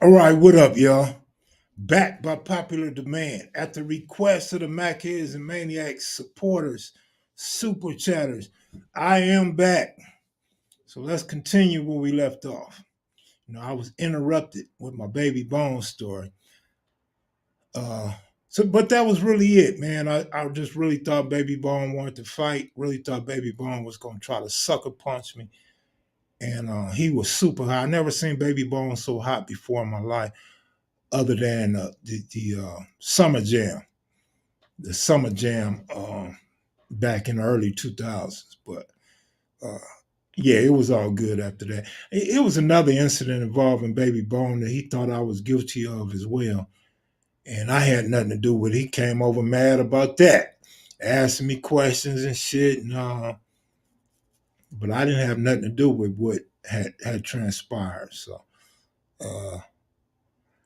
All right, what up, y'all? Back by popular demand at the request of the Macheads and Maniacs supporters, super chatters. I am back. So let's continue where we left off. I was interrupted with my baby bone story. Uh, but that was really it, man. I just really thought Baby Bone wanted to fight. Really thought Baby Bone was going to try to sucker punch me, and he was super hot. I never seen Baby Bone so hot before in my life other than the summer jam, back in the early 2000s. But uh, yeah, it was all good after that. It was another incident involving Baby Bone that he thought I was guilty of as well. And I had nothing to do with it. He came over mad about that, asking me questions and shit. But I didn't have nothing to do with what had transpired. Uh,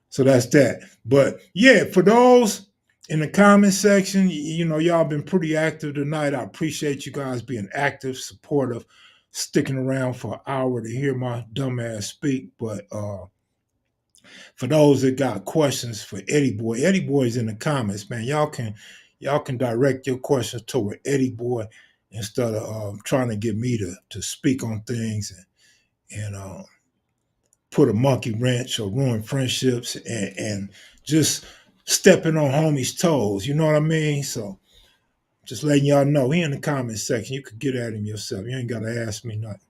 So that's that. But yeah, for those in the comment section, y'all been pretty active tonight. I appreciate you guys being active, supportive, sticking around for an hour to hear my dumbass speak. But for those that got questions for Eddie Boy's in the comments, man. Y'all can direct your questions toward Eddie Boy instead of trying to get me to speak on things and put a monkey wrench or ruin friendships and just stepping on homies' toes. You know what I mean? So just letting y'all know, he in the comment section. You could get at him yourself. You ain't got to ask me nothing.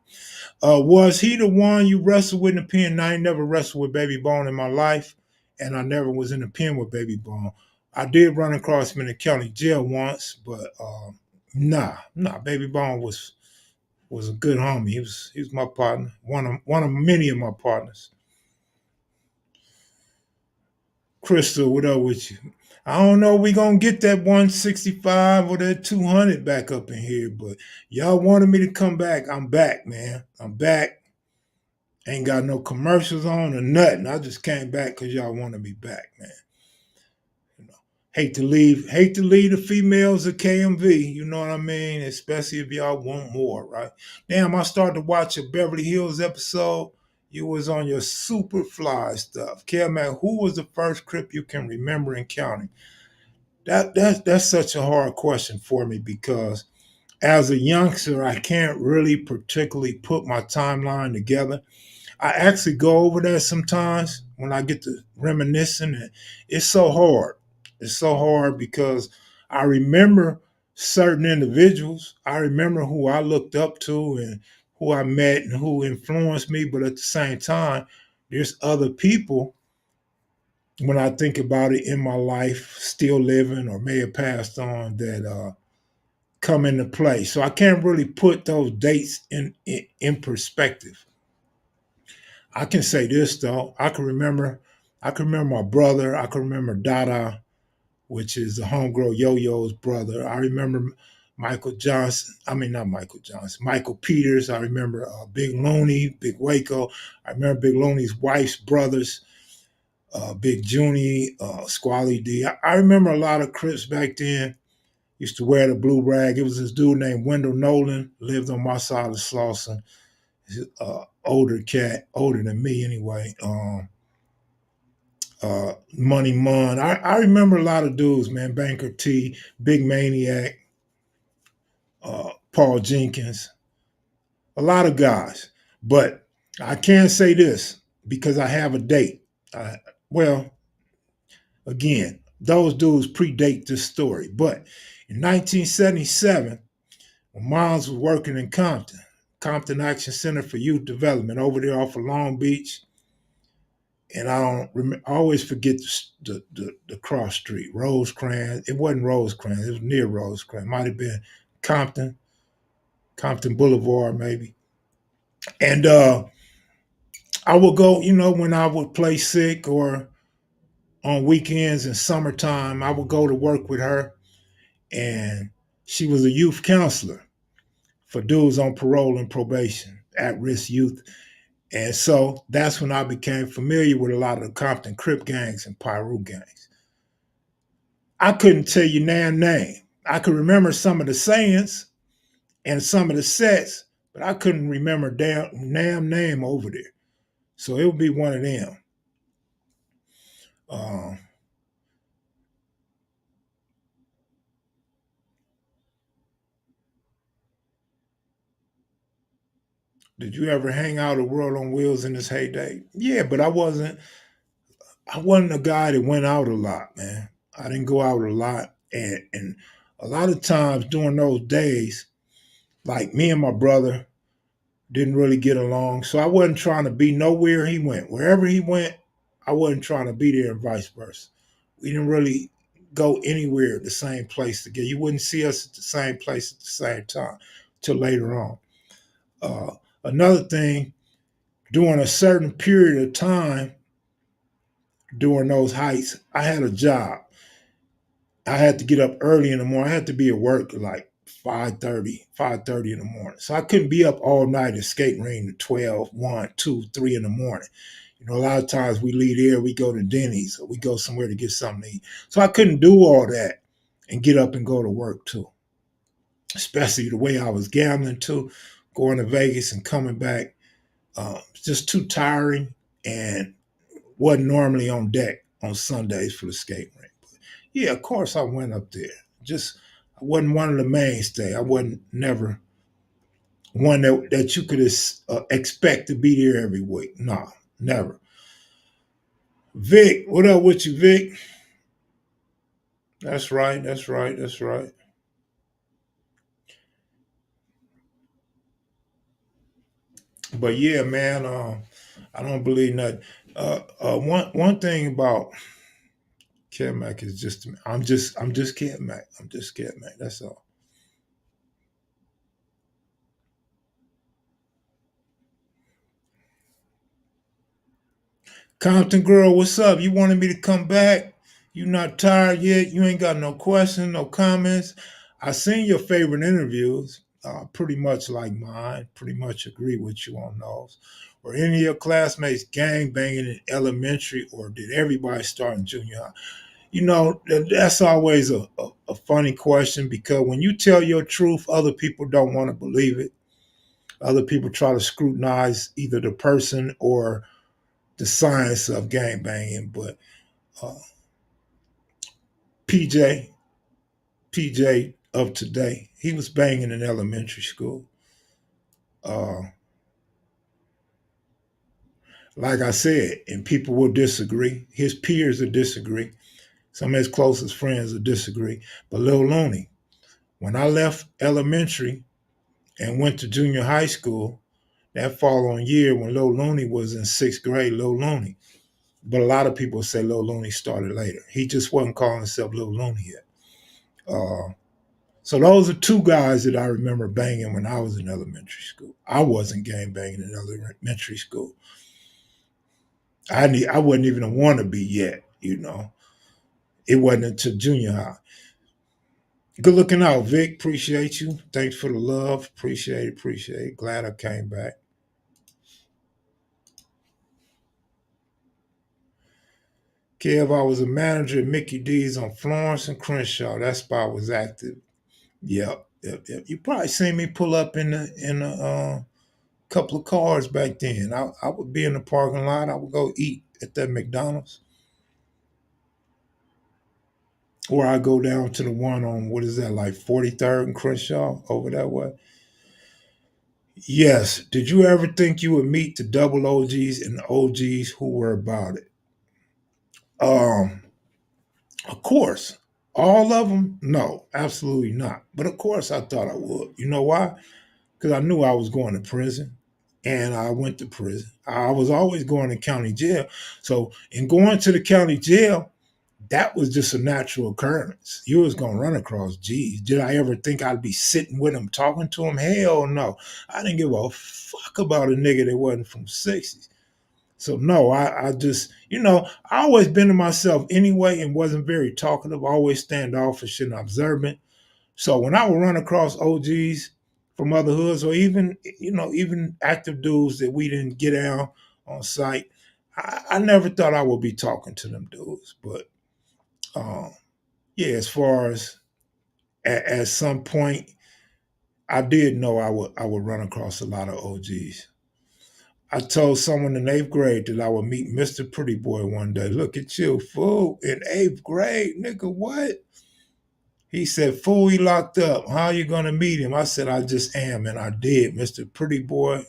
Was he the one you wrestled with in the pen? I ain't never wrestled with Baby Bone in my life, and I never was in the pen with Baby Bone. I did run across him in the county jail once, but nah, Baby Bone was a good homie. He was my partner, one of many of my partners. Crystal, what up with you? I don't know if we gonna get that 165 or that 200 back up in here, but y'all wanted me to come back. I'm back, man. I'm back. Ain't got no commercials on or nothing. I just came back because y'all wanted me back, man. You know, hate to leave the females of KMV. You know what I mean? Especially if y'all want more, right? Damn, I started to watch a Beverly Hills episode. You was on your super fly stuff. Kev Mac, who was the first Crip you can remember in counting? That's such a hard question for me because as a youngster, I can't really particularly put my timeline together. I actually go over that sometimes when I get to reminiscing, and it's so hard. It's so hard because I remember certain individuals. I remember who I looked up to and who I met and who influenced me. But at the same time, there's other people when I think about it in my life, still living or may have passed on that come into play. So I can't really put those dates in perspective. I can say this though. I can remember my brother. I can remember Dada, which is the homegirl Yo-Yo's brother. I remember Michael Johnson. I mean, not Michael Johnson. Michael Peters. I remember Big Looney, Big Waco. I remember Big Looney's wife's brothers, Big Junie, Squally D. I remember a lot of Crips back then. Used to wear the blue rag. It was this dude named Wendell Nolan, lived on my side of Slauson. Older cat, older than me anyway. Money Mun. I remember a lot of dudes, man. Banker T, Big Maniac, Paul Jenkins, a lot of guys. But I can say this because I have a date. Well, again, those dudes predate this story. But in 1977, when Miles was working in Compton Action Center for Youth Development over there off of Long Beach, and I don't remember. I always forget the cross street, Rosecrans. It wasn't Rosecrans. It was near Rosecrans. Might have been Compton, Compton Boulevard, maybe. And I would go, when I would play sick or on weekends in summertime, I would go to work with her, and she was a youth counselor for dudes on parole and probation, at-risk youth. And so that's when I became familiar with a lot of the Compton Crip gangs and Pyru gangs. I couldn't tell you Nam name. I could remember some of the sayings and some of the sets, but I couldn't remember damn Nam name over there. So it would be one of them. Uh, did you ever hang out at World on Wheels in its heyday? Yeah, but I wasn't a guy that went out a lot, man. I didn't go out a lot, and a lot of times during those days, like me and my brother didn't really get along, so I wasn't trying to be nowhere he went. Wherever he went, I wasn't trying to be there, and vice versa. We didn't really go anywhere at the same place together. You wouldn't see us at the same place at the same time till later on. Uh, Another thing, during a certain period of time during those heights, I had a job. I had to get up early in the morning. I had to be at work at like 5:30 in the morning. So I couldn't be up all night at skate ring at 12, 1, 2, 3 in the morning. You know, a lot of times we leave there, we go to Denny's or we go somewhere to get something to eat. So I couldn't do all that and get up and go to work too, especially the way I was gambling too, going to Vegas and coming back. Just too tiring and wasn't normally on deck on Sundays for the skate rink. Yeah, of course I went up there. Just I wasn't one of the mainstay. I wasn't never one that you could expect to be there every week. No, never. Vic, what up with you, Vic? That's right. That's right. That's right. But yeah, man, I don't believe nothing. One thing about Kev Mac is just I'm just Kev Mac. I'm just Kev Mac. That's all. Compton girl, what's up? You wanted me to come back? You not tired yet? You ain't got no questions, no comments. I seen your favorite interviews, pretty much like mine. Pretty much agree with you on those. Were any of your classmates gang banging in elementary, or did everybody start in junior high? You know, that's always a funny question because when you tell your truth, other people don't want to believe it. Other people try to scrutinize either the person or the science of gang banging. But uh, PJ, PJ of today, he was banging in elementary school. Uh, like I said, and people will disagree. His peers will disagree. Some of his closest friends will disagree. But Lil Looney, when I left elementary and went to junior high school, that following year when Lil Looney was in sixth grade, Lil Looney. But a lot of people say Lil Looney started later. He just wasn't calling himself Lil Looney yet. Uh, So those are two guys that I remember banging when I was in elementary school. I wasn't gang banging in elementary school. I wasn't even a wannabe yet, you know. It wasn't until junior high. Good looking out, Vic. Appreciate you. Thanks for the love. Appreciate it. Appreciate it. Glad I came back. Kev, I was a manager at Mickey D's on Florence and Crenshaw. That spot was active. Yep, yep, yep. You probably seen me pull up in a couple of cars back then. I would be in the parking lot. I would go eat at that McDonald's, or I go down to the one on what is that, like 43rd and Crenshaw over that way. Yes. Did you ever think you would meet the double OGs and the OGs who were about it? Um, of course. All of them? No, absolutely not. But of course, I thought I would. You know why? Because I knew I was going to prison, and I went to prison. I was always going to county jail. So, in going to the county jail, that was just a natural occurrence. You was gonna run across G's. Did I ever think I'd be sitting with him, talking to him? Hell no. I didn't give a fuck about a nigga that wasn't from 60s. So no, I just, I always been to myself anyway and wasn't very talkative, always standoffish and observant. So when I would run across OGs from other hoods or even, even active dudes that we didn't get out on site, I never thought I would be talking to them dudes. But um, yeah, as far as at some point, I did know I would run across a lot of OGs. I told someone in eighth grade that I would meet Mr. Pretty Boy one day. Look at you, fool, in eighth grade, nigga, what? He said, fool, he locked up. How you gonna meet him? I said, I just am, and I did. Mr. Pretty Boy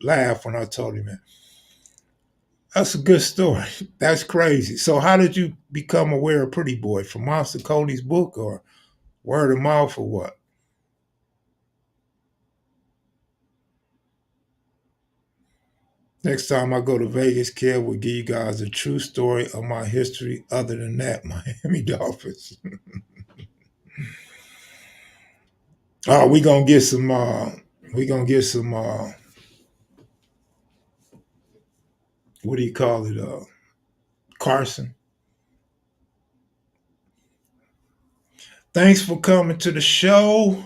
laughed when I told him that. That's a good story. That's crazy. So how did you become aware of Pretty Boy? From Monster Cody's book or word of mouth or what? Next time I go to Vegas, Kev will give you guys a true story of my history other than that, Miami Dolphins. Oh, we gonna get some what do you call it? Carson. Thanks for coming to the show.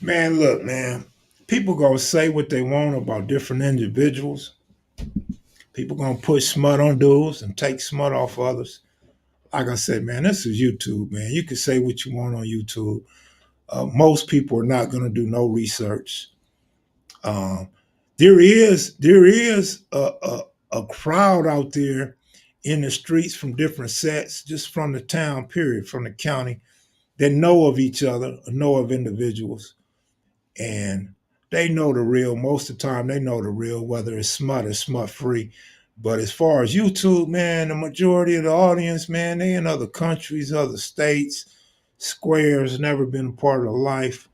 Man, look, man. People gonna say what they want about different individuals. People gonna put smut on dudes and take smut off others. Like I said, man, this is YouTube, man. You can say what you want on YouTube. Most people are not gonna do no research. Um, there is a crowd out there in the streets from different sets, just from the town, period, from the county, that know of each other, know of individuals, and they know the real. Most of the time, they know the real, whether it's smut or smut free. But as far as YouTube, man, the majority of the audience, man, they in other countries, other states. Squares never been a part of life,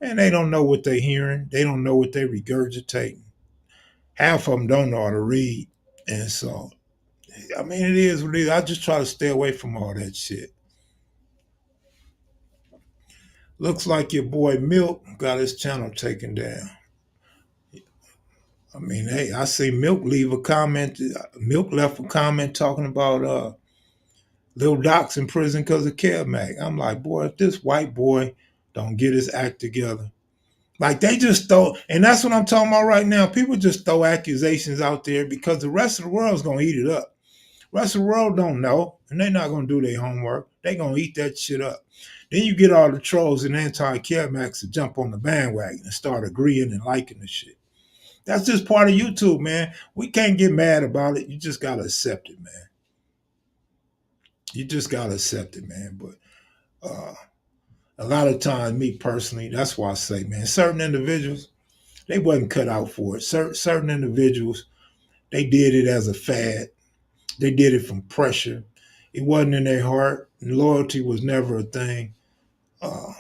and they don't know what they're hearing. They don't know what they're regurgitating. Half of them don't know how to read, and so I mean, it is what it is. I just try to stay away from all that shit. Looks like your boy Milk got his channel taken down. I mean, hey, I see Milk leave a comment. Milk left a comment talking about Lil Doc's in prison because of Kev Mac. I'm like, boy, if this white boy don't get his act together, like they just throw, and that's what I'm talking about right now. People just throw accusations out there because the rest of the world's gonna eat it up. The rest of the world don't know, and they're not gonna do their homework. They're gonna eat that shit up. Then you get all the trolls and anti-Kev Macs to jump on the bandwagon and start agreeing and liking the shit. That's just part of YouTube, man. We can't get mad about it. You just gotta accept it, man. You just gotta accept it, man. But a lot of times, me personally, that's why I say, man, certain individuals, they wasn't cut out for it. Certain individuals, they did it as a fad. They did it from pressure. It wasn't in their heart. And loyalty was never a thing. Uh,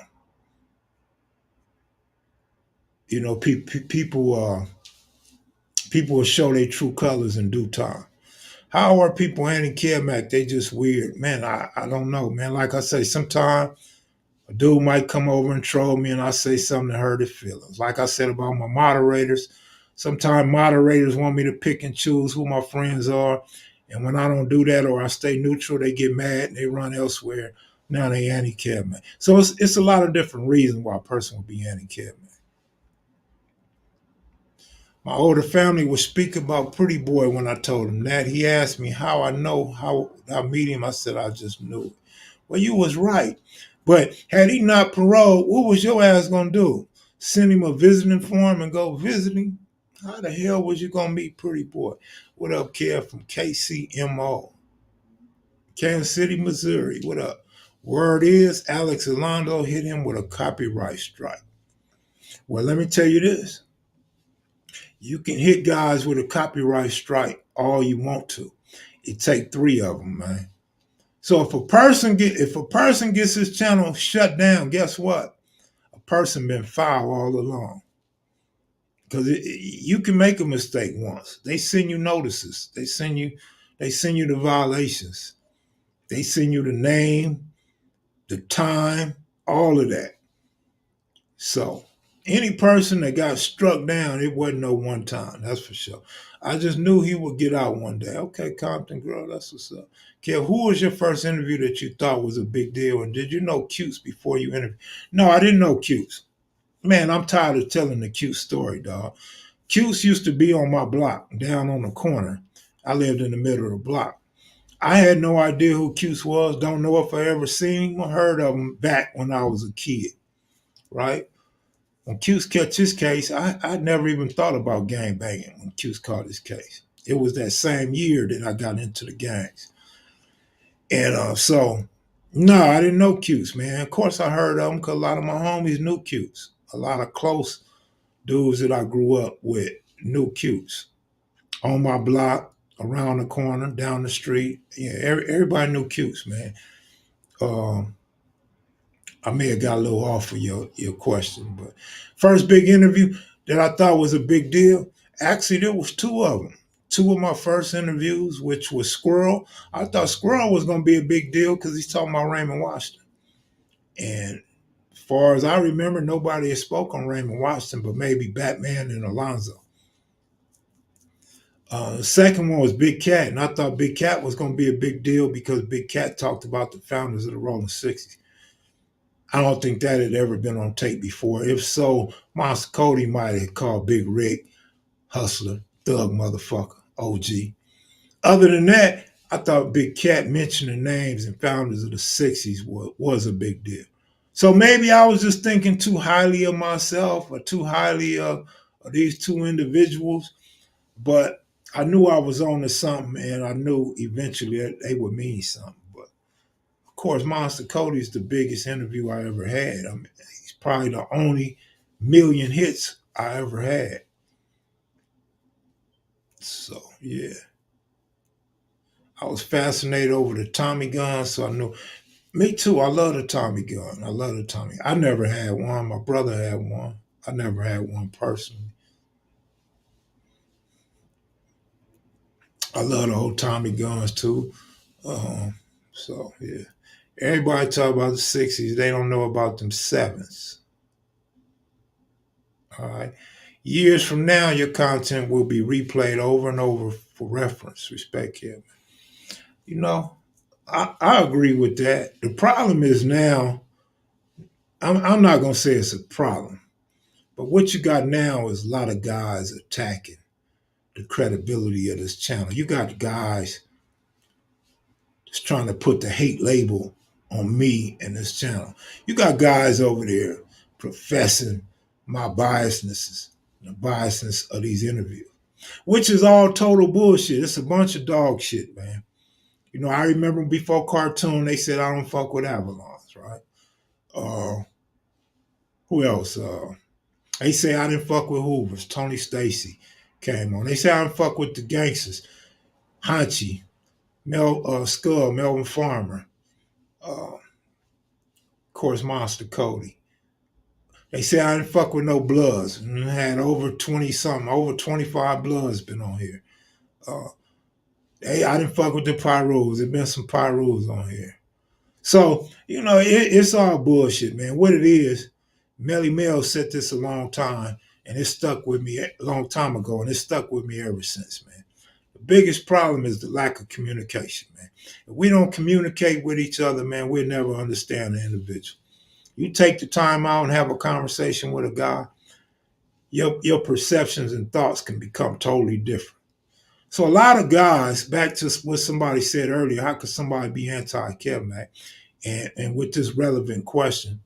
people will show their true colors in due time. How are people handling Kev Mac? They just weird. Man, I don't know, man. Like I say, sometimes a dude might come over and troll me and I say something to hurt his feelings. Like I said about my moderators, sometimes moderators want me to pick and choose who my friends are. And when I don't do that or I stay neutral, they get mad and they run elsewhere. Now they anti-Kev Mac. So it's a lot of different reasons why a person would be anti-Kev Mac. My older family would speak about Pretty Boy when I told him that. He asked me how I know how I meet him. I said I just knew it. Well, you was right. But had he not paroled, what was your ass gonna do? Send him a visiting form and go visit him? How the hell was you gonna meet Pretty Boy? What up, Kev from KCMO, Kansas City, Missouri? What up? Word is Alex Alondo hit him with a copyright strike. Well, let me tell you this. You can hit guys with a copyright strike all you want to. It take three of them, man. So if a person gets his channel shut down, guess what? A person been foul all along. Because you can make a mistake once. They send you notices. They send you the violations. They send you the name, the time, all of that. So any person that got struck down, it wasn't no one time, that's for sure. I just knew he would get out one day. Okay, Compton girl, that's what's up. Kev, who was your first interview that you thought was a big deal? And did you know Cutes before you interviewed? No, I didn't know Cutes. Man, I'm tired of telling the cute story, dog. Cutes used to be on my block, down on the corner. I lived in the middle of the block. I had no idea who Cutes was. Don't know if I ever seen him or heard of him back when I was a kid, right? When Cuse catch his case, I never even thought about gang banging when Cuse caught his case. It was that same year that I got into the gangs. And so, no, I didn't know Cuse, man. Of course, I heard of him because a lot of my homies knew Cuse. A lot of close dudes that I grew up with knew Cuse. On my block, around the corner, down the street. Yeah, everybody knew Cuse, man. Um, I may have got a little off of your question, but first big interview that I thought was a big deal. Actually, there was two of them. Two of my first interviews, which was Squirrel. I thought Squirrel was going to be a big deal because he's talking about Raymond Washington. And as far as I remember, nobody had spoke on Raymond Washington, but maybe Batman and Alonzo. The second one was Big Cat, and I thought Big Cat was going to be a big deal because Big Cat talked about the founders of the Rolling 60s. I don't think that had ever been on tape before. If so, Monster Cody might have called Big Rick, Hustler, Thug Motherfucker, OG. Other than that, I thought Big Cat mentioning names and founders of the 60s was a big deal. So maybe I was just thinking too highly of myself or too highly of these two individuals, but I knew I was on to something and I knew eventually that they would mean something. But of course, Monster Cody is the biggest interview I ever had. I mean, he's probably the only million hits I ever had. So yeah, I was fascinated over the Tommy gun, so I knew. Me too. I love the Tommy gun. I love the Tommy. I never had one. My brother had one. I never had one personally. I love the old Tommy guns too. Um, so yeah, everybody talk about the '60s. They don't know about them sevens. All right. Years from now, your content will be replayed over and over for reference. Respect him. You know, I agree with that. The problem is now, I'm not going to say it's a problem, but what you got now is a lot of guys attacking the credibility of this channel. You got guys just trying to put the hate label on me and this channel. You got guys over there professing my biasnesses, the biasness of these interviews, which is all total bullshit. It's a bunch of dog shit, man. You know, I remember before cartoon, they said I don't fuck with Avalons, right? Uh, who else? They say I didn't fuck with Hoovers. Tony Stacy came on. They say I didn't fuck with the gangsters. Hanchi, Skull, Melvin Farmer, of course, Monster Cody. They say I didn't fuck with no Bloods. And I had over 20 something, over 25 Bloods been on here. Uh, I didn't fuck with the Pyros. There been some Pyros on here. So, you know, it's all bullshit, man. What it is, Melly Mel said this a long time, and it stuck with me a long time ago, and it stuck with me ever since, man. The biggest problem is the lack of communication, man. If we don't communicate with each other, man, we'll never understand the individual. You take the time out and have a conversation with a guy, your perceptions and thoughts can become totally different. So a lot of guys, back to what somebody said earlier, how could somebody be anti-Kev Mac? And with this relevant question,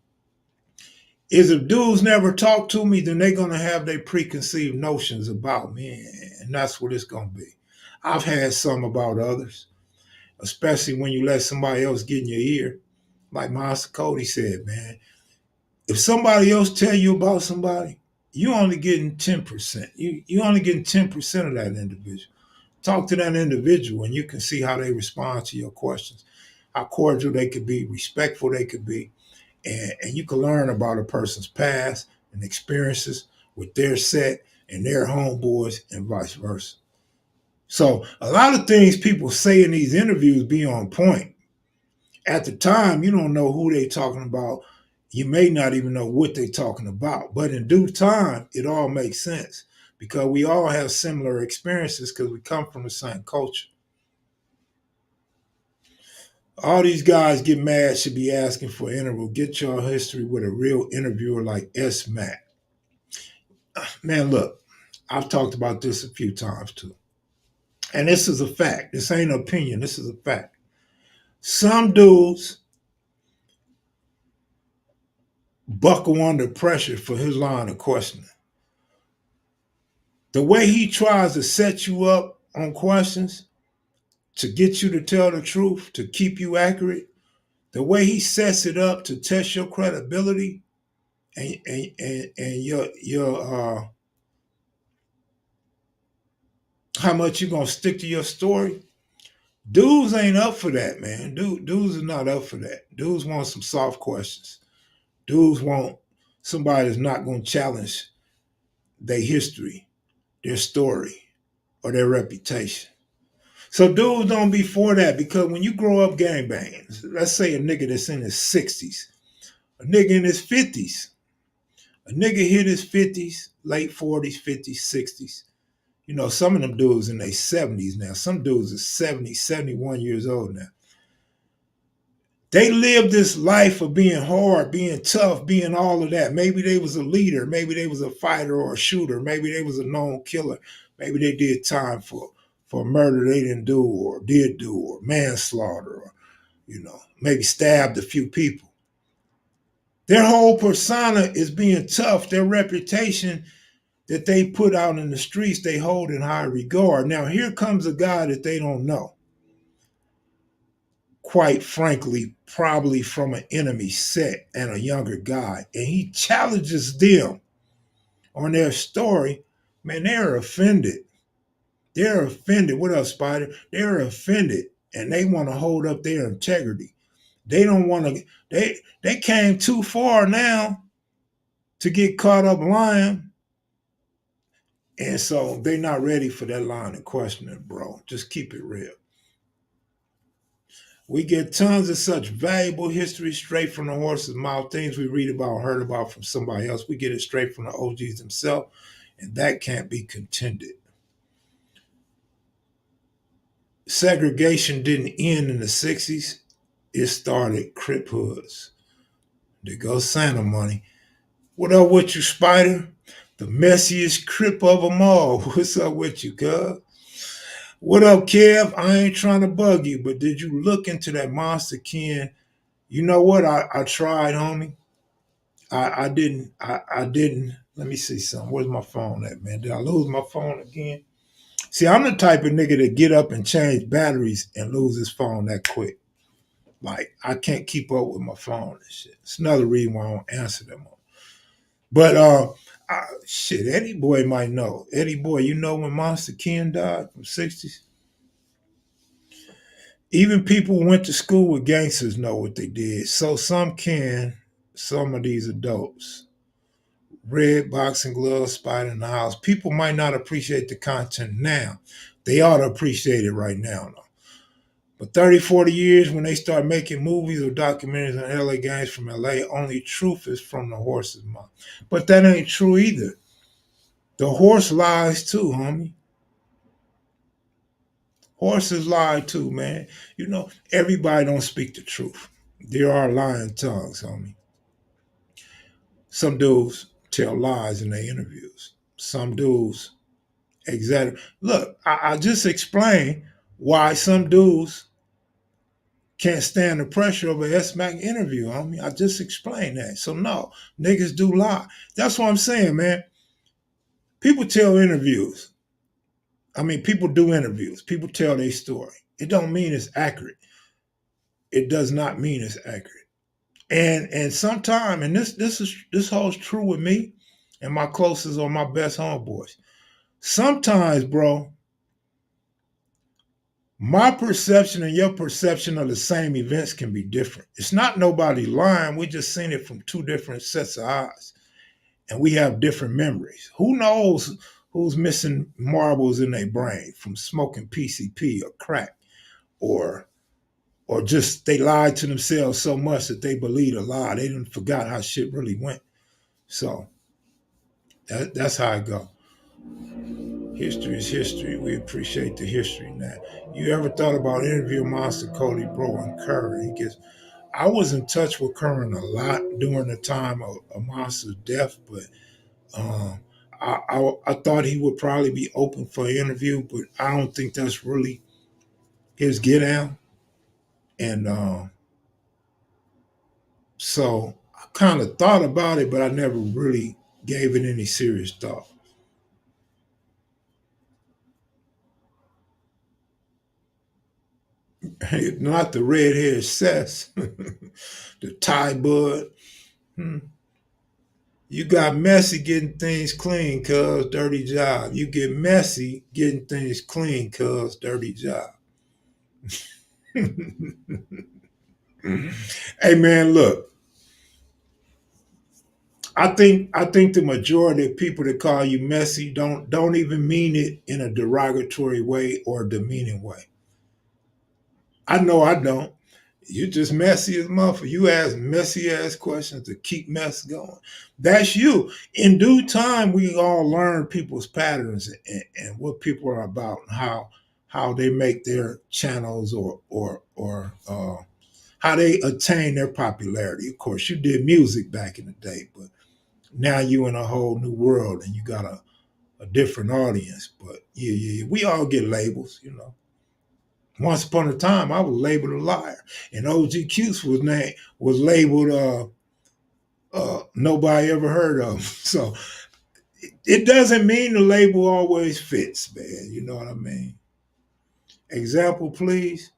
is if dudes never talk to me, then they're gonna have their preconceived notions about me, and that's what it's gonna be. I've had some about others, especially when you let somebody else get in your ear. Like Master Cody said, man, if somebody else tell you about somebody, you only getting 10%. You only getting 10% of that individual. Talk to that individual and you can see how they respond to your questions, how cordial they could be, respectful they could be. And you can learn about a person's past and experiences with their set and their homeboys and vice versa. So a lot of things people say in these interviews be on point. At the time, you don't know who they talking about. You may not even know what they talking about. But in due time, it all makes sense because we all have similar experiences because we come from the same culture. All these guys get mad should be asking for an interview. Get your history with a real interviewer like S. Mac. Man, look, I've talked about this a few times too. And this is a fact. This ain't an opinion. This is a fact. Some dudes buckle under pressure for his line of questioning. The way he tries to set you up on questions to get you to tell the truth, to keep you accurate, the way he sets it up to test your credibility and your how much you gonna stick to your story. Dudes ain't up for that, man. Dudes are not up for that. Dudes want some soft questions. Dudes want somebody that's not gonna challenge their history, their story, or their reputation. So dudes don't be for that because when you grow up gangbanging, let's say a nigga that's in his 60s, a nigga in his 50s, a nigga hit his 50s, late 40s, 50s, 60s. You know, some of them dudes in their 70s now. Some dudes are 70, 71 years old now. They lived this life of being hard, being tough, being all of that. Maybe they was a leader. Maybe they was a fighter or a shooter. Maybe they was a known killer. Maybe they did time for murder they didn't do or did do or manslaughter or, maybe stabbed a few people. Their whole persona is being tough. Their reputation that they put out in the streets, they hold in high regard. Now, here comes a guy that they don't know, quite frankly, probably from an enemy set and a younger guy, and he challenges them on their story. Man, they're offended. They're offended. What else, Spider? They're offended, and they want to hold up their integrity. They don't want to. They came too far now to get caught up lying. And so they're not ready for that line of questioning, bro. Just keep it real. We get tons of such valuable history straight from the horse's mouth, things we read about, heard about from somebody else. We get it straight from the OGs themselves, and that can't be contended. Segregation didn't end in the 60s. It started Crip hoods. There goes Santa money. What up with you, Spider? The messiest Crip of them all. What's up with you, cuz? What up, Kev? I ain't trying to bug you, but did you look into that Monster Ken? You know what? I tried, homie. I didn't. I didn't. Let me see something. Where's my phone at, man? Did I lose my phone again? See, I'm the type of nigga that get up and change batteries and lose his phone that quick. Like, I can't keep up with my phone and shit. It's another reason why I don't answer them. But shit, Eddie Boy might know. Eddie Boy, you know when Monster Ken died from 60s? Even people who went to school with gangsters know what they did. So some can, some of these adults. Red boxing gloves, Spider in the house. People might not appreciate the content now. They ought to appreciate it right now, though. But 30, 40 years when they start making movies or documentaries on LA gangs from LA, only truth is from the horse's mouth. But that ain't true either. The horse lies too, homie. Horses lie too, man. You know, everybody don't speak the truth. There are lying tongues, homie. Some dudes tell lies in their interviews. Some dudes exaggerate. Look, I just explained why some dudes can't stand the pressure of a S Mac interview, homie. I just explained that. So no, niggas do lie. That's what I'm saying, man. People tell interviews. I mean, people do interviews. People tell their story. It don't mean it's accurate. It does not mean it's accurate. And sometimes, and this holds true with me and my closest or my best homeboys. Sometimes, bro, my perception and your perception of the same events can be different. It's not nobody lying. We just seen it from two different sets of eyes. And we have different memories. Who knows who's missing marbles in their brain from smoking PCP or crack or just they lied to themselves so much that they believed a lie. They didn't forgot how shit really went. So that's how I go. History is history. We appreciate the history now. You ever thought about interviewing Monster Cody Bro and Curran? I was in touch with Curran a lot during the time of Monster's death, but um, I thought he would probably be open for an interview, but I don't think that's really his get down. And so I kind of thought about it, but I never really gave it any serious thought. Not the red haired cess, the tie bud. Hmm. You got messy getting things clean, cuz dirty job. You get messy getting things clean, cuz dirty job. Hey man, look, I think the majority of people that call you messy don't even mean it in a derogatory way or a demeaning way. I know I don't. You just messy as motherfucker. You ask messy ass questions to keep mess going. That's you. In due time, we all learn people's patterns and what people are about and how they make their channels or how they attain their popularity. Of course, you did music back in the day, but now you in a whole new world and you got a different audience. But yeah, we all get labels. Once upon a time, I was labeled a liar, and OG Cuse was labeled nobody ever heard of. So it doesn't mean the label always fits, man. You know what I mean? Example, please.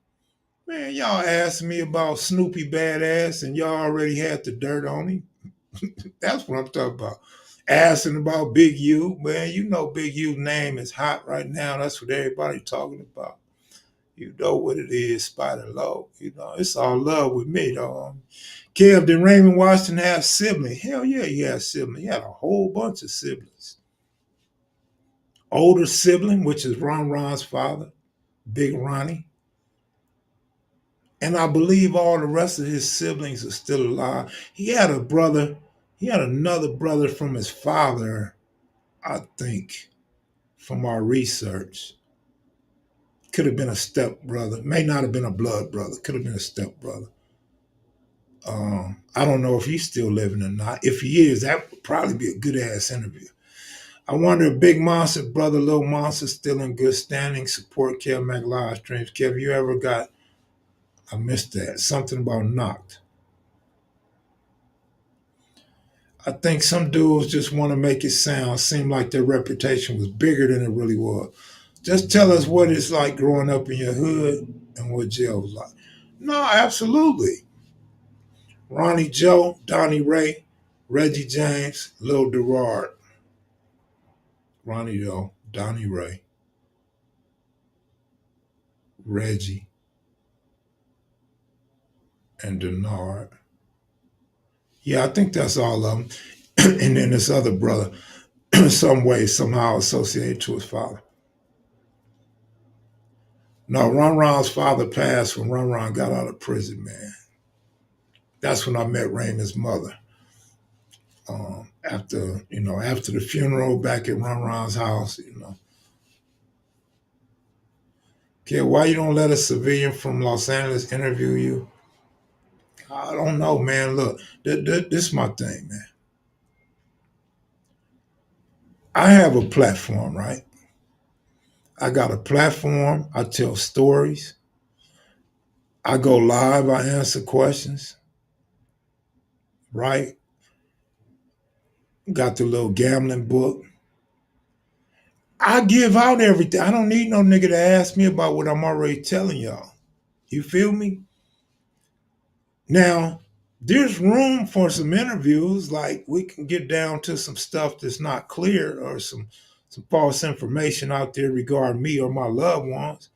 Man, y'all asked me about Snoopy Badass, and y'all already had the dirt on him. That's what I'm talking about. Asking about Big U, man. You know Big U's name is hot right now. That's what everybody talking about. You know what it is, Spider Low. It's all love with me, though. Kev, did Raymond Washington have siblings? Hell yeah, he had siblings. He had a whole bunch of siblings. Older sibling, which is Ron Ron's father, Big Ronnie. And I believe all the rest of his siblings are still alive. He had a brother, he had another brother from his father, I think, from our research. Could have been a step brother. May not have been a blood brother. Could have been a step brother. I don't know if he's still living or not. If he is, that would probably be a good ass interview. I wonder if Big Monster, brother, Little Monster, still in good standing. Support Kev Mac live streams. Kev, you ever got? I missed that. Something about knocked. I think some dudes just want to make it seem like their reputation was bigger than it really was. Just tell us what it's like growing up in your hood and what jail was like. No, absolutely. Ronnie Joe, Donnie Ray, Reggie James, Lil Gerard, Ronnie Joe, Donnie Ray, Reggie, and Denard. Yeah, I think that's all of them. And then this other brother, some way, somehow associated to his father. No, Ron Ron's father passed when Ron Ron got out of prison, man. That's when I met Raymond's mother. After the funeral back at Ron Ron's house. Okay, why you don't let a civilian from Los Angeles interview you? I don't know, man. Look, this is my thing, man. I have a platform, right? I got a platform. I tell stories. I go live. I answer questions, right? Got the little gambling book. I give out everything. I don't need no nigga to ask me about what I'm already telling y'all. You feel me? Now, there's room for some interviews. Like we can get down to some stuff that's not clear or some false information out there regarding me or my loved ones.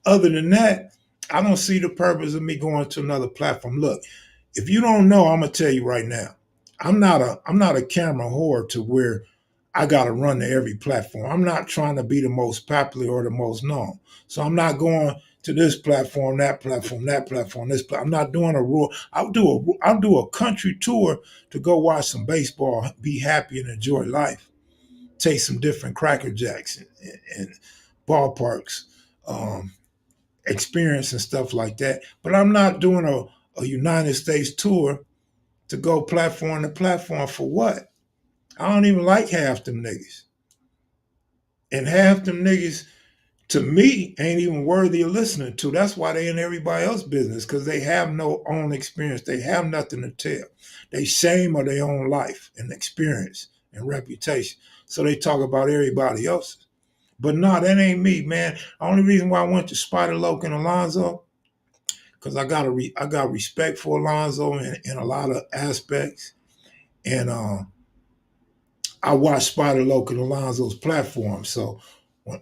Other than that, I don't see the purpose of me going to another platform. Look, if you don't know, I'm gonna tell you right now. I'm not a camera whore to where I gotta run to every platform. I'm not trying to be the most popular or the most known. So I'm not going to this platform, that platform, that platform, I'm not doing a rule. I'll do a country tour to go watch some baseball, be happy and enjoy life. Take some different cracker jacks and ballparks. Um, Experience and stuff like that. But I'm not doing a United States tour to go platform to platform for what? I don't even like half them niggas. And half them niggas to me ain't even worthy of listening to. That's why they in everybody else's business, because they have no own experience. They have nothing to tell. They shame of their own life and experience and reputation. So they talk about everybody else's. But no, that ain't me, man. The only reason why I went to Spider Loke and Alonzo, because I got respect for Alonzo in a lot of aspects. And I watched Spider Loke and Alonzo's platform. So when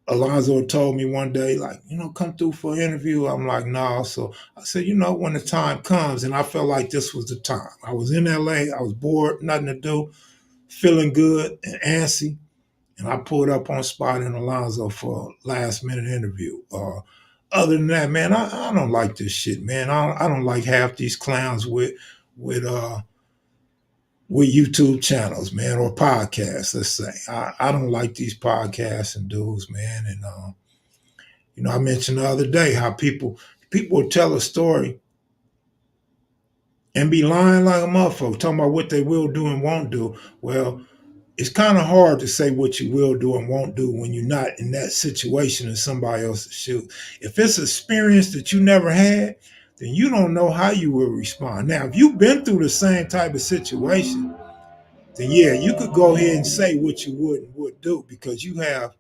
Alonzo told me one day, like, come through for an interview. I'm like, no. So I said, when the time comes, and I felt like this was the time. I was in LA, I was bored, nothing to do, feeling good and antsy. And I pulled up on Spot and Alonzo for a last minute interview. Other than that, man, I don't like this shit, man. I don't like half these clowns with uh with YouTube channels, man, or podcasts, let's say. I don't like these podcasts and dudes, man. And I mentioned the other day how people will tell a story and be lying like a motherfucker, talking about what they will do and won't do. Well, it's kind of hard to say what you will do and won't do when you're not in that situation in somebody else's shoes. If it's an experience that you never had, then you don't know how you will respond. Now, if you've been through the same type of situation, then yeah, you could go ahead and say what you would and would do, because you have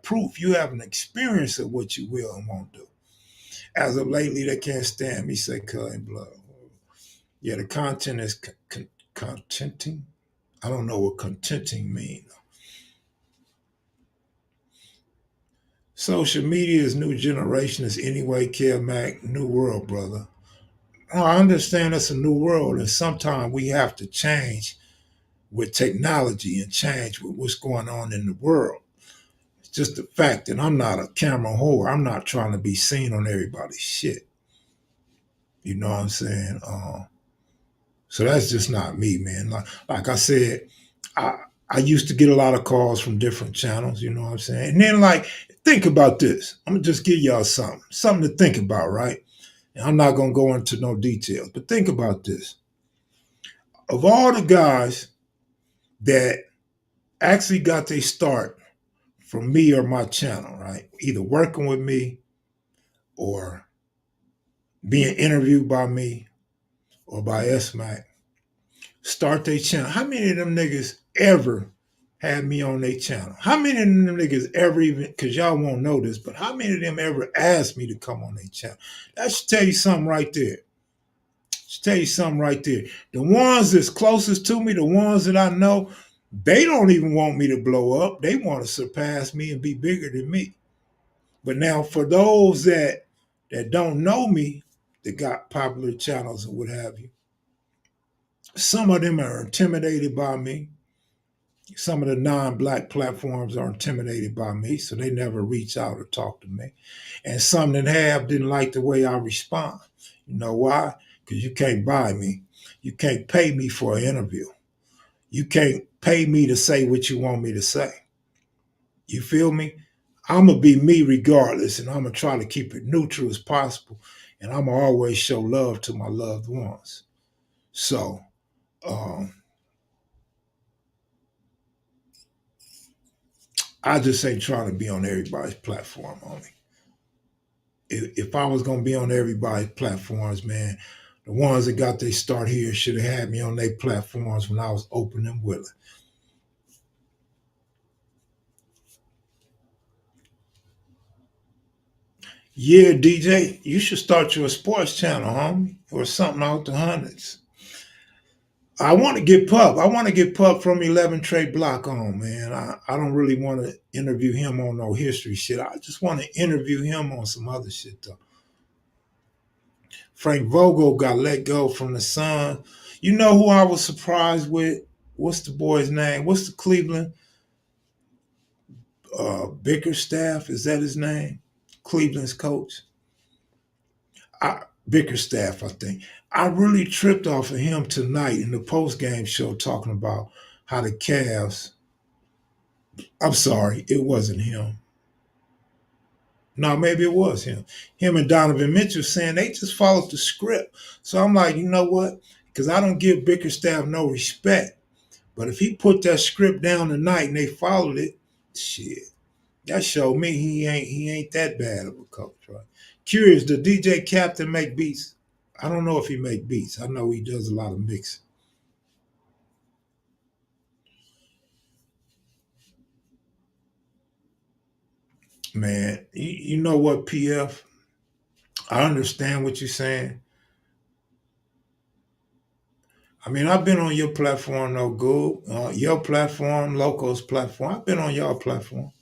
proof, you have an experience of what you will and won't do. As of lately, they can't stand me say cut and blood. Yeah, the content is contenting. I don't know what contenting means. Social media is new generation is anyway, Kev Mac, new world, brother. I understand it's a new world, and sometimes we have to change with technology and change with what's going on in the world. It's just the fact that I'm not a camera whore. I'm not trying to be seen on everybody's shit. You know what I'm saying? So that's just not me, man. Like I said, I I used to get a lot of calls from different channels. You know what I'm saying? And then think about this. I'm gonna just give y'all something to think about, right? And I'm not gonna go into no details, but think about this. Of all the guys that actually got their start from me or my channel, right? Either working with me or being interviewed by me or by SMAC, start their channel. How many of them niggas ever had me on their channel? How many of them niggas ever even, because y'all won't know this, but how many of them ever asked me to come on their channel? That should tell you something right there. Should tell you something right there. The ones that's closest to me, the ones that I know, they don't even want me to blow up. They want to surpass me and be bigger than me. But now for those that don't know me, that got popular channels or what have you, some of them are intimidated by me. Some of the non-black platforms are intimidated by me, so they never reach out or talk to me. And some that have didn't like the way I respond. You know why? Because you can't buy me. You can't pay me for an interview. You can't pay me to say what you want me to say. You feel me? I'm going to be me regardless, and I'm going to try to keep it neutral as possible. And I'm going to always show love to my loved ones. So, um, I just ain't trying to be on everybody's platform, homie. If I was gonna be on everybody's platforms, man, the ones that got their start here should have had me on their platforms when I was open and willing. Yeah, DJ, you should start your sports channel, homie, or something out the hundreds. I want to get Pup. I want to get Pup from 11 Trey Block on, man. I don't really want to interview him on no history shit. I just want to interview him on some other shit, though. Frank Vogel got let go from the Sun. You know who I was surprised with? What's the boy's name? What's the Cleveland Bickerstaff? Is that his name? Cleveland's coach. Bickerstaff, I think. I really tripped off of him tonight in the post game show talking about how the Cavs. I'm sorry, it wasn't him. No, maybe it was him. Him and Donovan Mitchell saying they just followed the script. So I'm like, you know what? Because I don't give Bickerstaff no respect. But if he put that script down tonight and they followed it, shit. That showed me he ain't that bad of a coach, right? Curious, the DJ Captain make beats? I don't know if he make beats. I know he does a lot of mixing. Man, you know what, PF? I understand what you're saying. I mean, I've been on your platform, no good. Your platform, Loco's platform. I've been on y'all platform.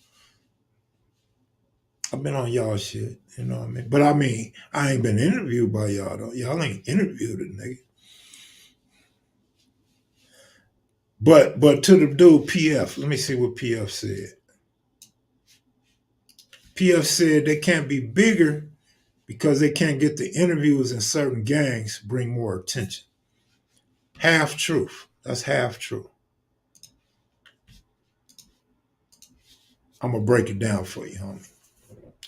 I've been on y'all shit. You know what I mean? But I mean, I ain't been interviewed by y'all though. Y'all ain't interviewed a nigga. But to the dude PF, let me see what PF said. PF said they can't be bigger because they can't get the interviews in certain gangs bring more attention. Half truth. That's half true. I'm gonna break it down for you, homie.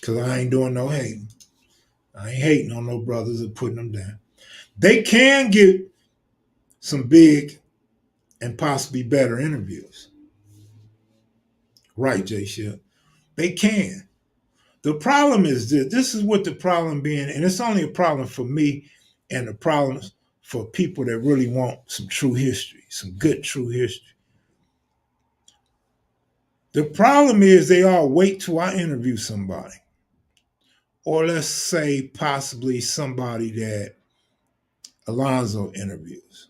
Cause I ain't doing no hating. I ain't hating on no brothers or putting them down. They can get some big and possibly better interviews. Right, Jay Ship. They can. The problem is this. This is what the problem being, and it's only a problem for me and the problems for people that really want some true history, some good true history. The problem is they all wait till I interview somebody. Or let's say possibly somebody that Alonzo interviews.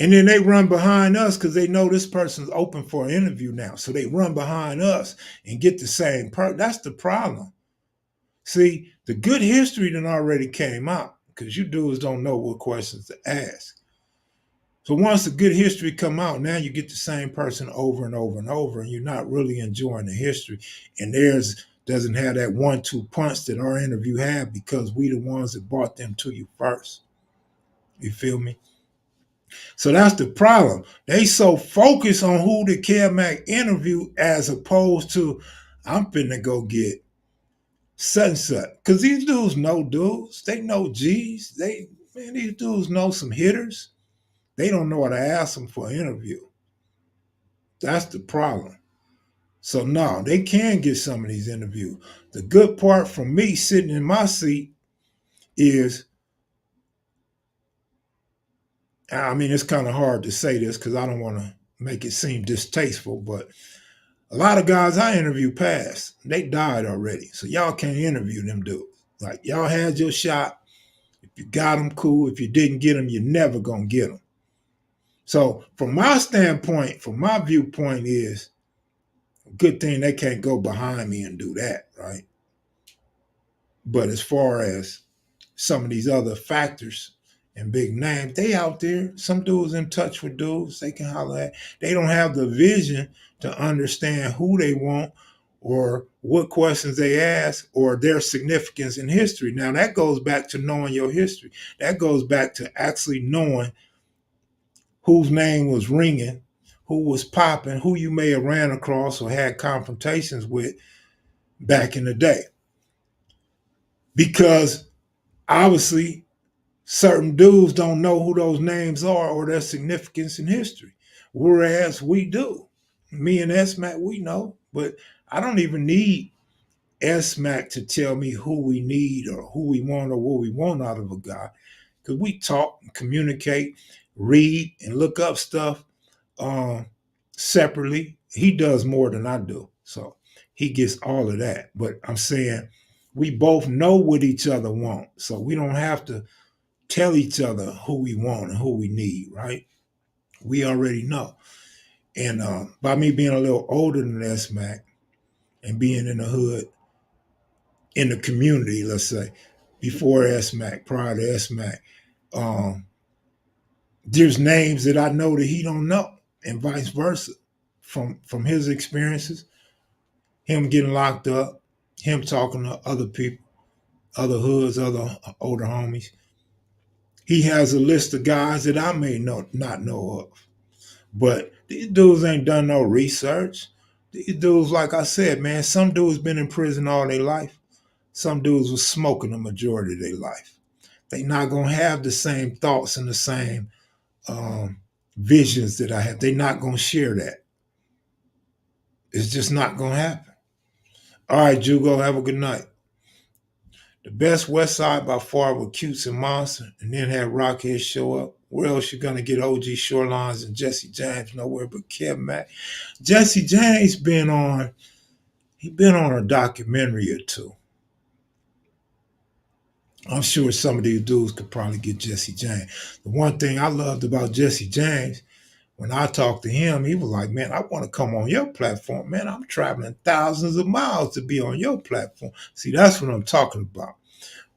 And then they run behind us because they know this person's open for an interview now. So they run behind us and get the same person. That's the problem. See, the good history done already came out because you dudes don't know what questions to ask. So once the good history come out, now you get the same person over and over and over, and you're not really enjoying the history. And theirs doesn't have that 1-2 punch that our interview had because we the ones that brought them to you first. You feel me? So that's the problem. They so focused on who the Kev Mac interview as opposed to I'm finna go get such and such. Cause these dudes know dudes. They know G's. These dudes know some hitters. They don't know how to ask them for an interview. That's the problem. So no, they can get some of these interviews. The good part for me sitting in my seat is, I mean, it's kind of hard to say this because I don't want to make it seem distasteful, but a lot of guys I interview passed. They died already. So y'all can't interview them dudes. Like y'all had your shot. If you got them, cool. If you didn't get them, you're never going to get them. So from my standpoint, from my viewpoint is, good thing they can't go behind me and do that, right? But as far as some of these other factors and big names, they out there. Some dudes in touch with dudes they can holler at. They don't have the vision to understand who they want or what questions they ask or their significance in history. Now that goes back to knowing your history. That goes back to actually knowing whose name was ringing, who was popping, who you may have ran across or had confrontations with back in the day. Because obviously certain dudes don't know who those names are or their significance in history, whereas we do. Me and S Mac, we know, but I don't even need S Mac to tell me who we need or who we want or what we want out of a guy, because we talk and communicate, read and look up stuff um, separately. He does more than I do, so he gets all of that. But I'm saying we both know what each other want, so we don't have to tell each other who we want and who we need, right? We already know. And by me being a little older than S Mac and being in the hood, in the community, let's say, before S Mac, prior to S Mac, um, there's names that I know that he don't know, and vice versa. From his experiences, him getting locked up, him talking to other people, other hoods, other older homies. He has a list of guys that I may not know of. But these dudes ain't done no research. These dudes, like I said, man, some dudes been in prison all their life. Some dudes was smoking the majority of their life. They not gonna have the same thoughts and the same visions that I have. They not gonna share that. It's just not gonna happen. All right, Jugo, have a good night. The best West Side by far with Cutes and Monster, and then have Rockhead show up. Where else you gonna get OG Shorelines and Jesse James? Nowhere but Kev Mac. Jesse James been on a documentary or two. I'm sure some of these dudes could probably get Jesse James. The one thing I loved about Jesse James, when I talked to him, he was like, man, I want to come on your platform. Man, I'm traveling thousands of miles to be on your platform. See, that's what I'm talking about.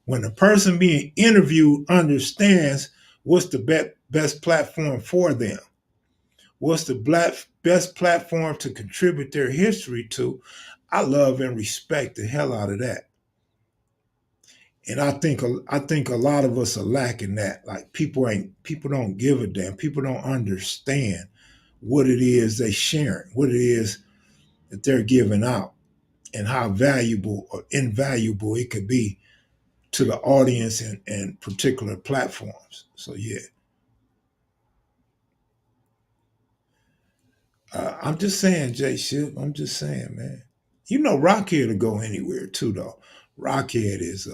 When the person being interviewed understands what's the best platform for them, what's the best platform to contribute their history to, I love and respect the hell out of that. And I think a lot of us are lacking that. Like people don't give a damn. People don't understand what it is they sharing, what it is that they're giving out, and how valuable or invaluable it could be to the audience and particular platforms. So yeah, I'm just saying, Jay Ship. I'm just saying, man. You know, Rockhead will go anywhere too, though. Rockhead is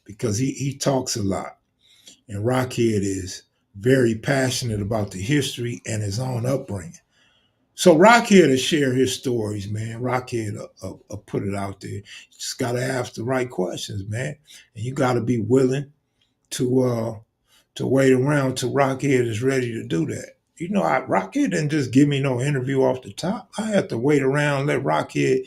because he talks a lot, and Rockhead is very passionate about the history and his own upbringing. So Rockhead will share his stories, man. Rockhead will put it out there. You just got to ask the right questions, man, and you got to be willing to wait around till Rockhead is ready to do that. You know, Rockhead didn't just give me no interview off the top. I had to wait around, let Rockhead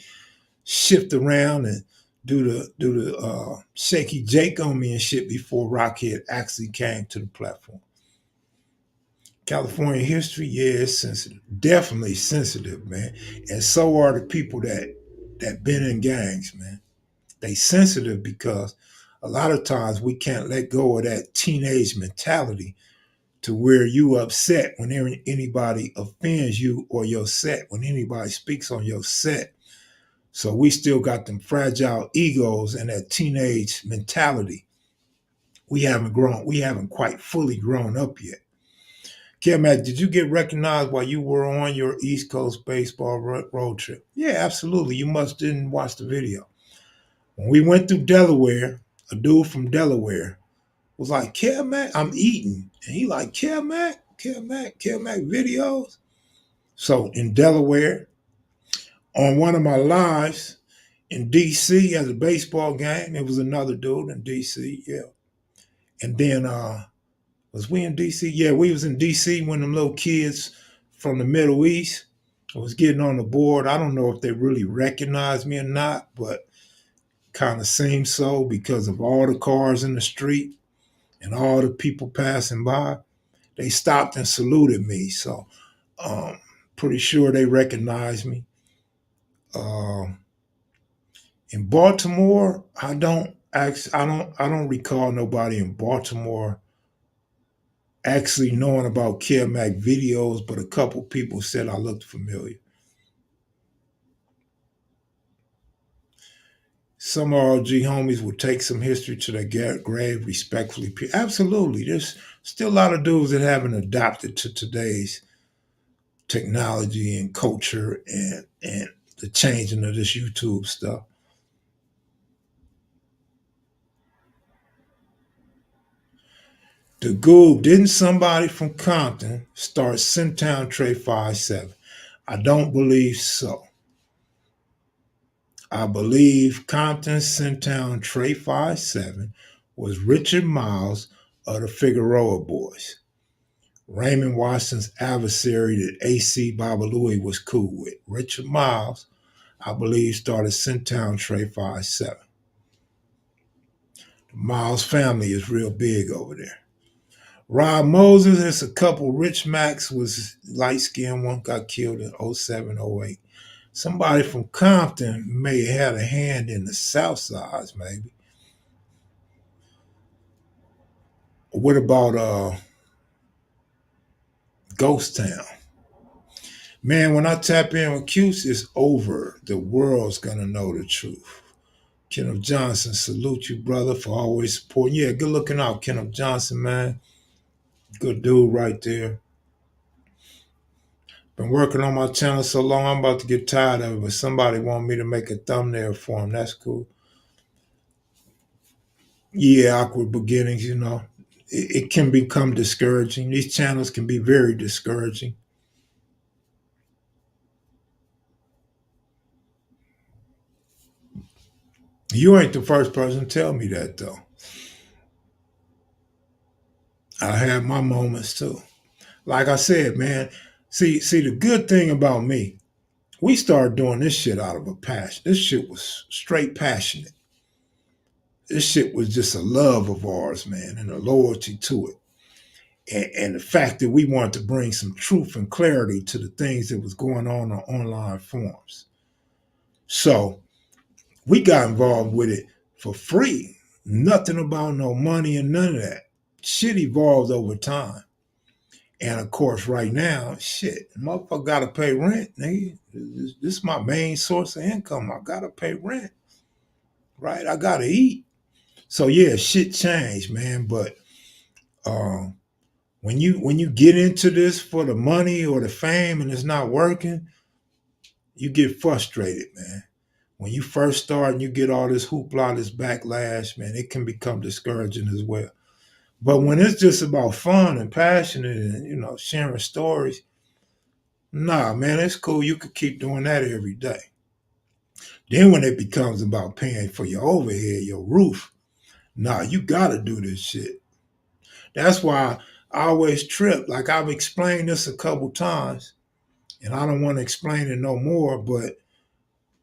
shift around and do the shaky Jake on me and shit before Rockhead actually came to the platform. California history, yeah, it's sensitive. Definitely sensitive, man. And so are the people that been in gangs, man. They sensitive because a lot of times we can't let go of that teenage mentality to where you upset when anybody offends you or your set, when anybody speaks on your set. So we still got them fragile egos and that teenage mentality. We haven't grown. We haven't quite fully grown up yet. Kev Mac, did you get recognized while you were on your East Coast baseball road trip? Yeah, absolutely. You must didn't watch the video. When we went through Delaware, a dude from Delaware was like, Kev Mac, I'm eating. And he like, Kev Mac videos. So in Delaware, on one of my lives in DC as a baseball game, it was another dude in DC, yeah. And then was we in DC? Yeah, we was in DC when them little kids from the Middle East was getting on the board. I don't know if they really recognized me or not, but kind of seemed so because of all the cars in the street and all the people passing by. They stopped and saluted me. So pretty sure they recognized me. Um, in Baltimore, I don't recall nobody in Baltimore actually knowing about Kev Mac videos, but a couple people said I looked familiar. Some ROG homies will take some history to their grave respectfully. Absolutely. There's still a lot of dudes that haven't adapted to today's technology and culture and the changing of this YouTube stuff. The Goob, didn't somebody from Compton start Centown Trey 57? I don't believe so. I believe Compton Centown Trey 57 was Richard Miles of the Figueroa Boys. Raymond Watson's adversary that AC Babalui was cool with. Richard Miles, I believe, started Centown Trey 57. The Miles family is real big over there. Rob Moses, there's a couple. Rich Max was light skinned one, got killed in '07, '08. Somebody from Compton may have had a hand in the South Sides, maybe. What about Ghost Town? Man, when I tap in with Cuse, it's over. The world's gonna know the truth. Kenneth Johnson, salute you, brother, for always supporting. Yeah, good looking out, Kenneth Johnson, man. Good dude right there. Been working on my channel so long, I'm about to get tired of it. But somebody want me to make a thumbnail for them. That's cool. Yeah, awkward beginnings, it can become discouraging. These channels can be very discouraging. You ain't the first person to tell me that, though. I have my moments too. Like I said, man, see, the good thing about me, we started doing this shit out of a passion. This shit was straight passionate. This shit was just a love of ours, man, and a loyalty to it. And the fact that we wanted to bring some truth and clarity to the things that was going on online forums. So we got involved with it for free. Nothing about no money and none of that. Shit evolved over time. And of course, right now, shit, motherfucker gotta pay rent, nigga. This is my main source of income. I gotta pay rent, right? I gotta eat. So yeah, shit changed, man. But um, when you get into this for the money or the fame and it's not working, you get frustrated, man. When you first start and you get all this hoopla, this backlash, man, it can become discouraging as well. But when it's just about fun and passionate and sharing stories, nah, man, it's cool. You could keep doing that every day. Then when it becomes about paying for your overhead, your roof, nah, you gotta do this shit. That's why I always trip. Like I've explained this a couple times, and I don't want to explain it no more, but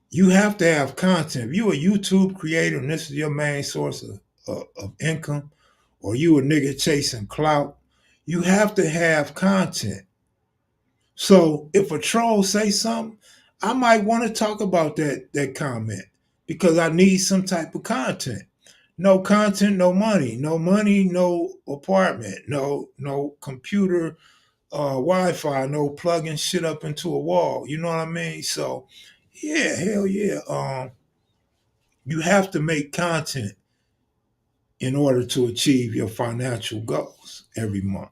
you have to have content. If you're a YouTube creator and this is your main source of income, or you a nigga chasing clout, you have to have content. So if a troll say something, I might want to talk about that comment because I need some type of content. No content, no money. No money, no apartment. No computer, Wi-Fi. No plugging shit up into a wall. You know what I mean? So yeah, hell yeah. You have to make content in order to achieve your financial goals every month.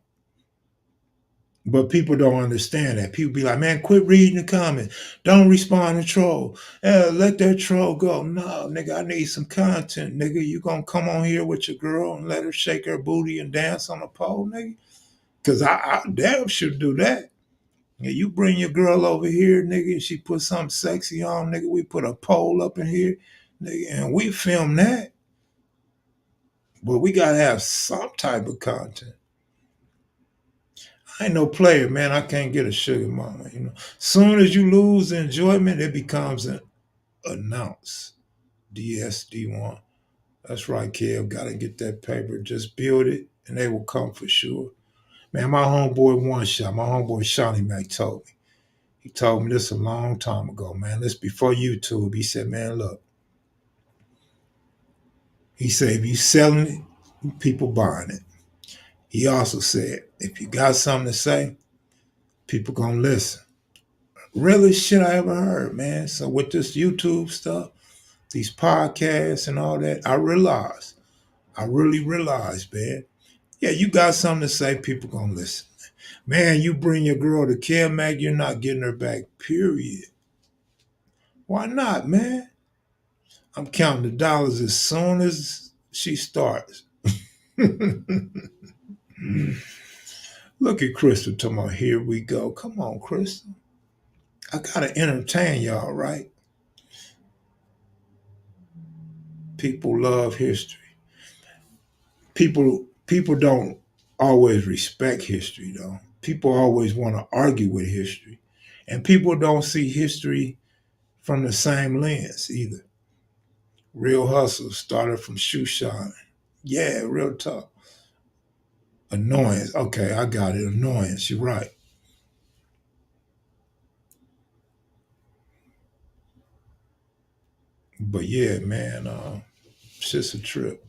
But people don't understand that. People be like, man, quit reading the comments. Don't respond to troll. Let that troll go. No, nigga, I need some content, nigga. You gonna come on here with your girl and let her shake her booty and dance on a pole, nigga? Because I damn should do that. Yeah, you bring your girl over here, nigga, and she put something sexy on, nigga. We put a pole up in here, nigga, and we film that. But we gotta have some type of content. I ain't no player, man. I can't get a sugar mama. Soon as you lose enjoyment, it becomes an announce. DSD1. That's right, Kev. Gotta get that paper. Just build it, and they will come for sure. Man, my homeboy one shot. My homeboy Shawnee Mac told me. He told me this a long time ago, man. This before YouTube. He said, man, look. He said, if you selling it, people buying it. He also said, if you got something to say, people gonna listen. Realest shit I ever heard, man. So with this YouTube stuff, these podcasts and all that, I really realized, man. Yeah, you got something to say, people gonna listen. Man, you bring your girl to Kev Mac, you're not getting her back, period. Why not, man? I'm counting the dollars as soon as she starts. Look at Crystal talking about, here we go. Come on, Crystal. I gotta entertain y'all, right? People love history. People don't always respect history though. People always want to argue with history. And people don't see history from the same lens either. Real hustle started from shoe shine. Yeah, real talk. Annoyance. Okay, I got it. Annoyance. You're right. But yeah, man, it's just a trip.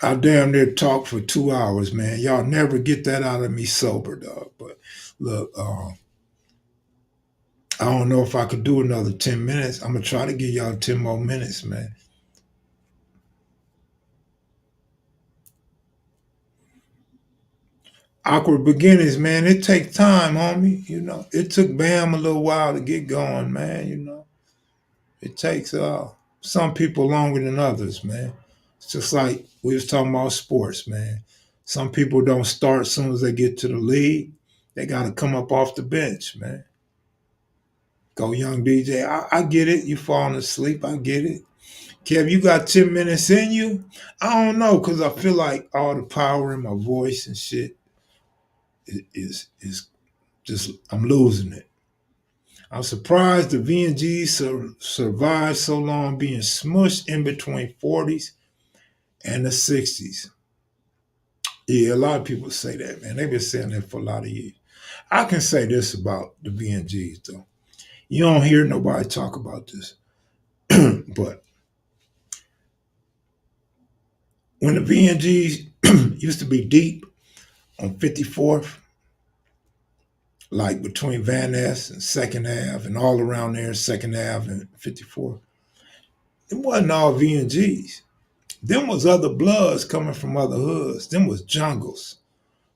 I damn near talk for 2 hours, man. Y'all never get that out of me sober, dog. But look, I don't know if I could do another 10 minutes. I'm gonna try to give y'all 10 more minutes, man. Awkward beginnings, man. It takes time, homie. It took Bam a little while to get going, man. It takes some people longer than others, man. It's just like we was talking about sports, man. Some people don't start as soon as they get to the league. They got to come up off the bench, man. Go young DJ. I get it. You falling asleep. I get it. Kev, you got 10 minutes in you? I don't know, because I feel like all the power in my voice and shit is just, I'm losing it. I'm surprised the VNG survived so long being smushed in between 40s and the 60s. Yeah, a lot of people say that, man. They've been saying that for a lot of years. I can say this about the VNGs, though. You don't hear nobody talk about this. But when the VNGs used to be deep on 54th, like between Van Ness and Second Ave and all around there, Second Ave and 54th, it wasn't all VNGs. Them was other bloods coming from other hoods. Them was jungles.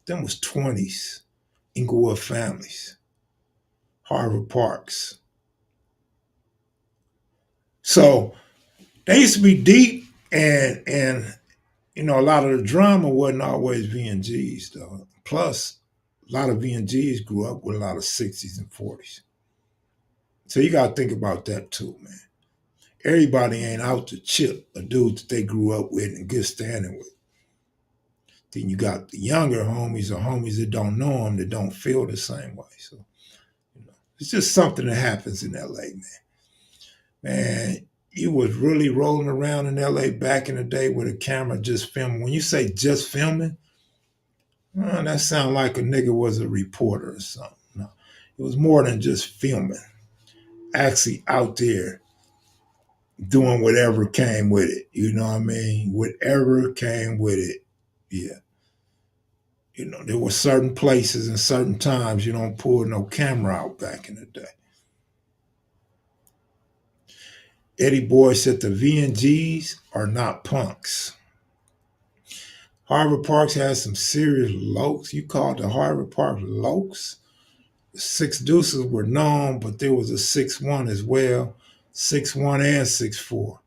Them was 20s, Inglewood families, Harvard Parks. So they used to be deep, and a lot of the drama wasn't always VNGs though. Plus, a lot of VNGs grew up with a lot of 60s and 40s. So you gotta think about that too, man. Everybody ain't out to chip a dude that they grew up with and good standing with. Then you got the younger homies or homies that don't know them that don't feel the same way. So it's just something that happens in LA, man. Man, you was really rolling around in LA back in the day with a camera just filming. When you say just filming, that sounds like a nigga was a reporter or something. No, it was more than just filming. Actually out there doing whatever came with it. You know what I mean? Whatever came with it. Yeah. There were certain places and certain times you don't pull no camera out back in the day. Eddie Boy said the VNGs are not punks. Harvard Parks has some serious lokes. You called the Harvard Park lokes? The Six Deuces were known, but there was a 6'1" as well. 6'1" and 6'4".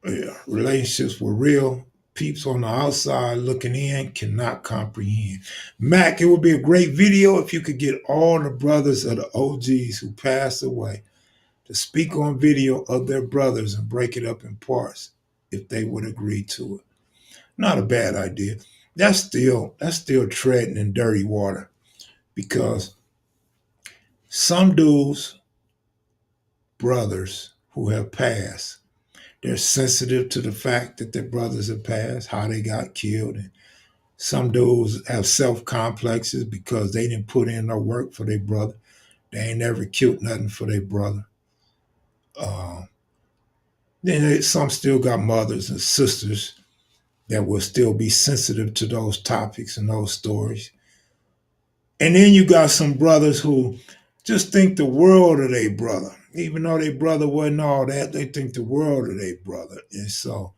Yeah, relationships were real. Peeps on the outside looking in cannot comprehend. Mac, it would be a great video if you could get all the brothers of the OGs who passed away to speak on video of their brothers and break it up in parts if they would agree to it. Not a bad idea. That's still treading in dirty water because some dudes, brothers who have passed, they're sensitive to the fact that their brothers have passed, how they got killed. And some dudes have self complexes because they didn't put in no work for their brother. They ain't never killed nothing for their brother. Uh, then some still got mothers and sisters that will still be sensitive to those topics and those stories. And then you got some brothers who just think the world of their brother. Even though their brother wasn't all that, they think the world of their brother. And so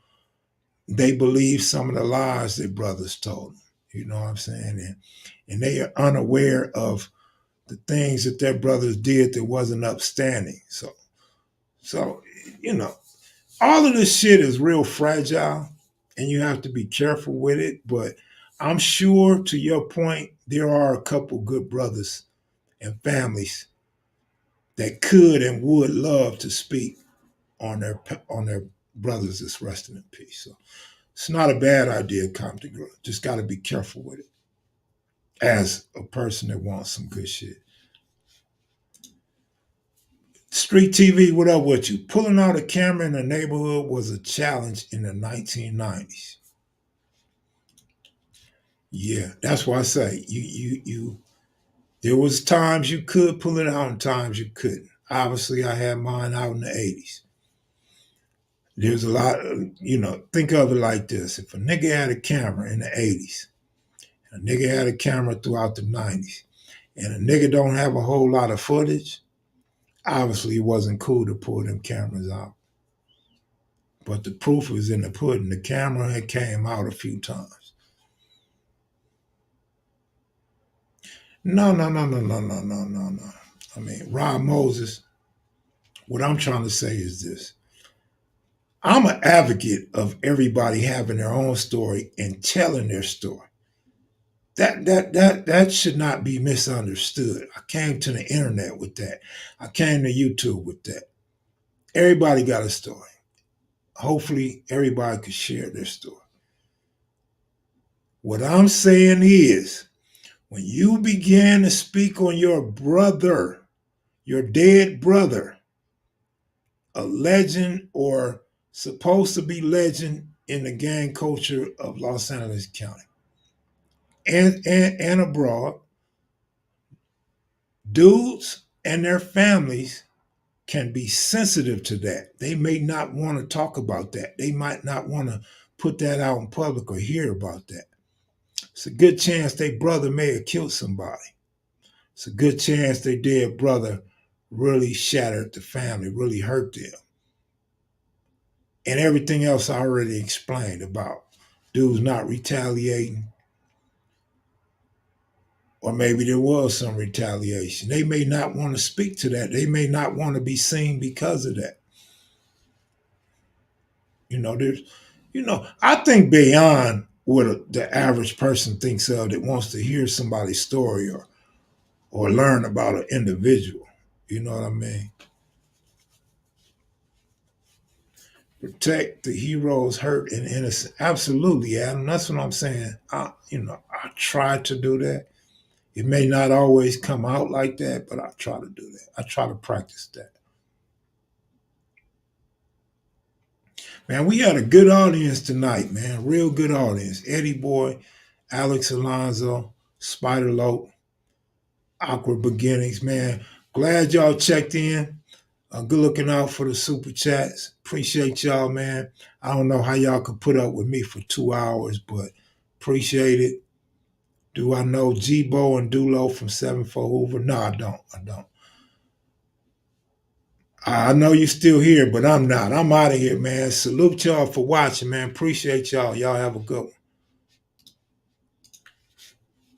they believe some of the lies their brothers told them. You know what I'm saying? And they are unaware of the things that their brothers did that wasn't upstanding. So you know, all of this shit is real fragile and you have to be careful with it. But I'm sure, to your point, there are a couple good brothers and families that could and would love to speak on their brothers that's resting in peace. So it's not a bad idea, Compton Girl. Just got to be careful with it as a person that wants some good shit. Street TV, what up with you? Pulling out a camera in the neighborhood was a challenge in the 1990s. Yeah, that's why I say you. There was times you could pull it out and times you couldn't. Obviously, I had mine out in the 80s. There's a lot think of it like this. If a nigga had a camera in the 80s, a nigga had a camera throughout the 90s, and a nigga don't have a whole lot of footage, obviously it wasn't cool to pull them cameras out. But the proof was in the pudding. The camera had came out a few times. No, no, no, no, no, no, no, no, no. I mean, Rob Moses, what I'm trying to say is this. I'm an advocate of everybody having their own story and telling their story. That should not be misunderstood. I came to the internet with that. I came to YouTube with that. Everybody got a story. Hopefully everybody could share their story. What I'm saying is when you begin to speak on your brother, your dead brother, a legend or supposed to be legend in the gang culture of Los Angeles County and abroad, dudes and their families can be sensitive to that. They may not want to talk about that. They might not want to put that out in public or hear about that. It's a good chance their brother may have killed somebody. It's a good chance their dead brother really shattered the family, really hurt them. And everything else I already explained about dudes not retaliating, or maybe there was some retaliation. They may not want to speak to that. They may not want to be seen because of that. There's, I think beyond what the average person thinks of that wants to hear somebody's story or learn about an individual. You know what I mean? Protect the heroes, hurt and innocent. Absolutely, Adam. That's what I'm saying. I try to do that. It may not always come out like that, but I try to do that. I try to practice that. Man, we had a good audience tonight, man. Real good audience. Eddie Boy, Alex Alonso, Spider Lope, Awkward Beginnings, man. Glad y'all checked in. Good looking out for the super chats. Appreciate y'all, man. I don't know how y'all could put up with me for 2 hours, but appreciate it. Do I know G-Bo and Dulo from 74 Hoover? No, I don't. I don't. I know you're still here, but I'm not. I'm out of here, man. Salute y'all for watching, man. Appreciate y'all. Y'all have a good one.